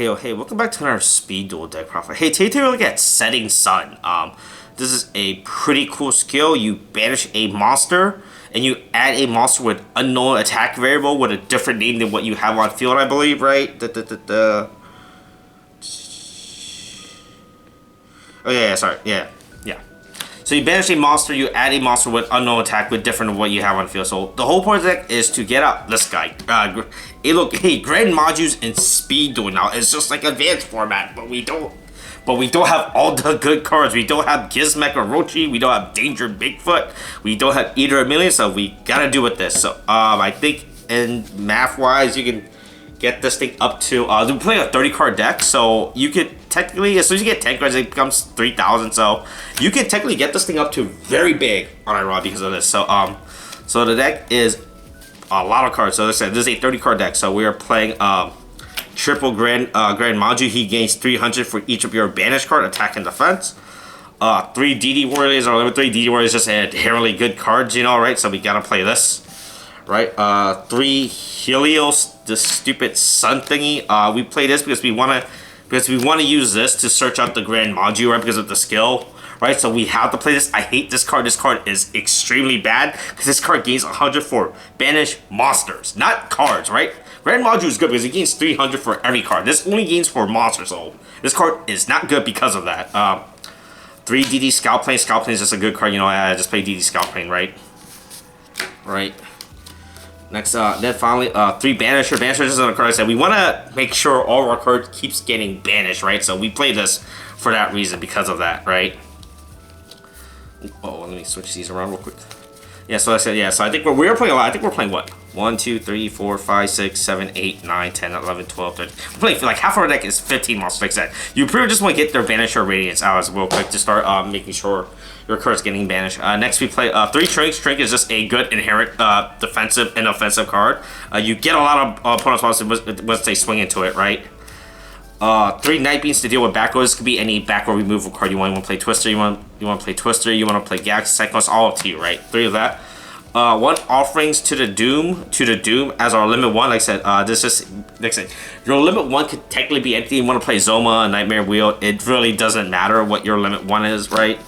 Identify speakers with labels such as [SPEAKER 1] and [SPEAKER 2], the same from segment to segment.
[SPEAKER 1] Yo, hey, welcome back to another Speed Duel deck profile. Hey, today we're looking at Setting Sun. This is a pretty cool skill. You banish a monster, and you add a monster with unknown attack variable with a different name than what you have on field, I believe, right? Oh, yeah, sorry, yeah. So you banish a monster, you add a monster with unknown attack with different than what you have on field. So the whole point of the deck is to get out this guy. Hey, Gren Maju's in Speed Duel now. It's just like advanced format, but we don't have all the good cards. We don't have Gizmek or Rochi. We don't have Danger Bigfoot. We don't have Eater of Millions, so we gotta do with this. So I think in math-wise, you can get this thing up to we're playing a 30 card deck, so you could technically, as soon as you get 10 cards, it becomes 3,000. So you can technically get this thing up to very big on Iran because of this. So so the deck is a lot of cards. So as I said, this is a 30 card deck. So we are playing triple Gren Maju. He gains 300 for each of your banished card, attack and defense. 3 DD Warriors or limit 3 DD Warriors, just inherently good cards, you know, right? So we gotta play this, right? 3 Helios, the stupid sun thingy. We play this because we wanna use this to search out the Gren Maju, right? Because of the skill, right? So we have to play this. I hate this card. This card is extremely bad because this card gains 100 for banished monsters, not cards, right? Gren Maju is good because it gains 300 for every card. This only gains for monsters, so this card is not good because of that. 3 DD Scout Plane. Scout Plane is just a good card, you know. I just play DD Scout Plane, right? Next, then finally, 3 Banisher. Banisher is another card I said. We want to make sure all of our cards keeps getting banished, right? So we play this for that reason, because of that, right? Oh, let me switch these around real quick. Yeah, so I said, yeah, so I think we're playing a lot. I think we're playing what? 1, 2, 3, 4, 5, 6, 7, 8, 9, 10, 11, 12, 13. We're playing, like, half of our deck is 15 monsters like that. You pretty much just want to get their Banisher Radiance out as real quick to start making sure your card's getting banished. Next, we play 3 Shrink. Shrink is just a good inherent defensive and offensive card. You get a lot of opponents once they swing into it, right? 3 Night Beams to deal with back row. This could be any back row removal card you want. You want to play Twister. You want to play Twister. You want to play Galaxy Cyclones. All up to you, right? 3 of that. 1 Offerings to the Doom as our limit 1. Like I said, this is like I said, your limit 1 could technically be anything. You want to play Zoma, Nightmare Wheel. It really doesn't matter what your limit 1 is, right?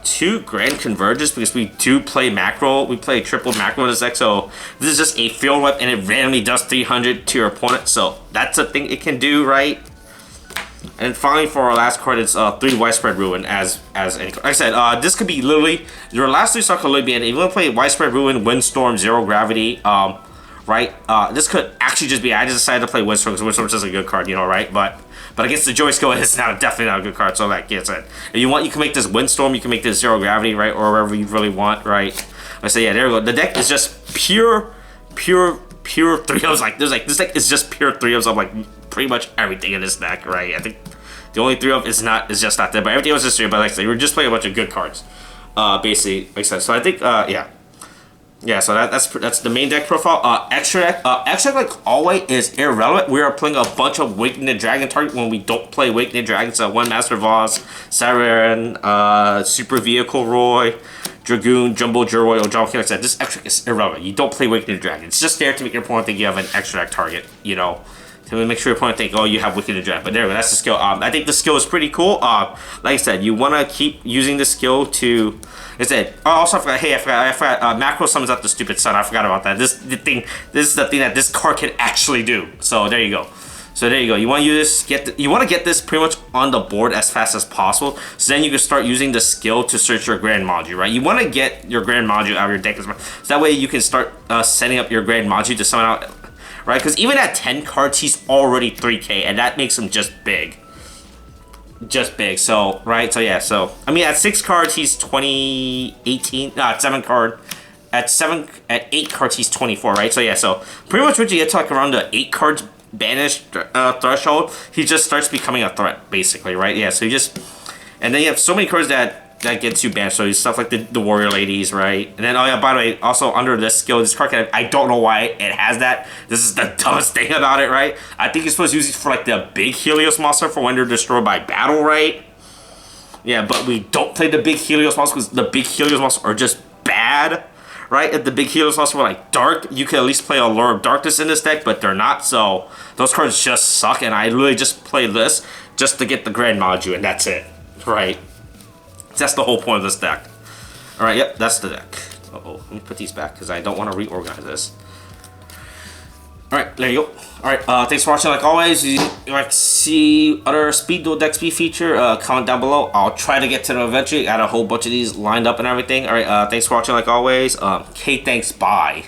[SPEAKER 1] 2 Grand Convergence, because we do play macro. We play triple macro in this deck, so this is just a field whip, and it randomly does 300 to your opponent. So that's a thing it can do, right? And finally, for our last card, it's 3 Widespread Ruin as any card. Like I said, this could be literally your last 3 stars could literally be anything. If you want to play Widespread Ruin, Windstorm, Zero Gravity, right? This could actually just be. I just decided to play Windstorm because Windstorm is just a good card, you know, right? But against the Joy skill, it's definitely not a good card. So like, yeah, if you want, you can make this Windstorm, you can make this Zero Gravity, right, or wherever you really want, right? I say, yeah, there we go. The deck is just pure 3-ofs. Like this deck is just pure 3-ofs of like pretty much everything in this deck, right? I think the only 3-of is just not there, but everything else is 3. But like I said, we're just playing a bunch of good cards, basically, like I said. So I think, yeah, so that's the main deck profile. Extra deck, like always, is irrelevant. We are playing a bunch of Waking the Dragon target when we don't play Waking the Dragon. So 1 Master Voss, Saren, Super Vehicle Roy, Dragoon, Jumbo Juroy, or John King. Like I said, this extra deck is irrelevant. You don't play Waking the Dragon. It's just there to make your opponent think you have an extra deck target, you know, to make sure your opponent think, oh, you have Waking the Dragon. But there we go, that's the skill. I think the skill is pretty cool. Like I said, you want to keep using the skill to. I said, oh, also I forgot. Hey, I forgot. Macro summons out the stupid sun. I forgot about that. This is the thing that this card can actually do. So there you go. You want to use this. You want to get this pretty much on the board as fast as possible. So then you can start using the skill to search your Gren Maju, right? You want to get your Gren Maju out of your deck, so that way you can start setting up your Gren Maju to summon out, right? Because even at 10 cards, he's already 3K, and that makes him just big. So right, so yeah, so I mean at 6 cards he's 18. At 7 8 cards he's 24, right? So yeah, so pretty much when you get to like around the 8 cards banished threshold, he just starts becoming a threat, basically, right? Yeah, so and then you have so many cards that gets you banished. So stuff like the Warrior Ladies, right? And then, oh yeah, by the way, also under this skill, this card I don't know why it has that. This is the dumbest thing about it, right? I think you're supposed to use it for like the big Helios monster for when they're destroyed by battle, right? Yeah, but we don't play the big Helios monster because the big Helios monsters are just bad, right? If the big healers also were like dark, you could at least play a Lure of Darkness in this deck, but they're not, so those cards just suck, and I literally just play this just to get the Gren Maju, and that's it, right? That's the whole point of this deck. Alright, yep, that's the deck. Uh-oh, let me put these back, because I don't want to reorganize this. Alright, there you go. Alright, thanks for watching. Like always, if you like to see other Speed Duel deck speed feature, comment down below. I'll try to get to them eventually. I got a whole bunch of these lined up and everything. Alright, thanks for watching like always. Okay, thanks, bye.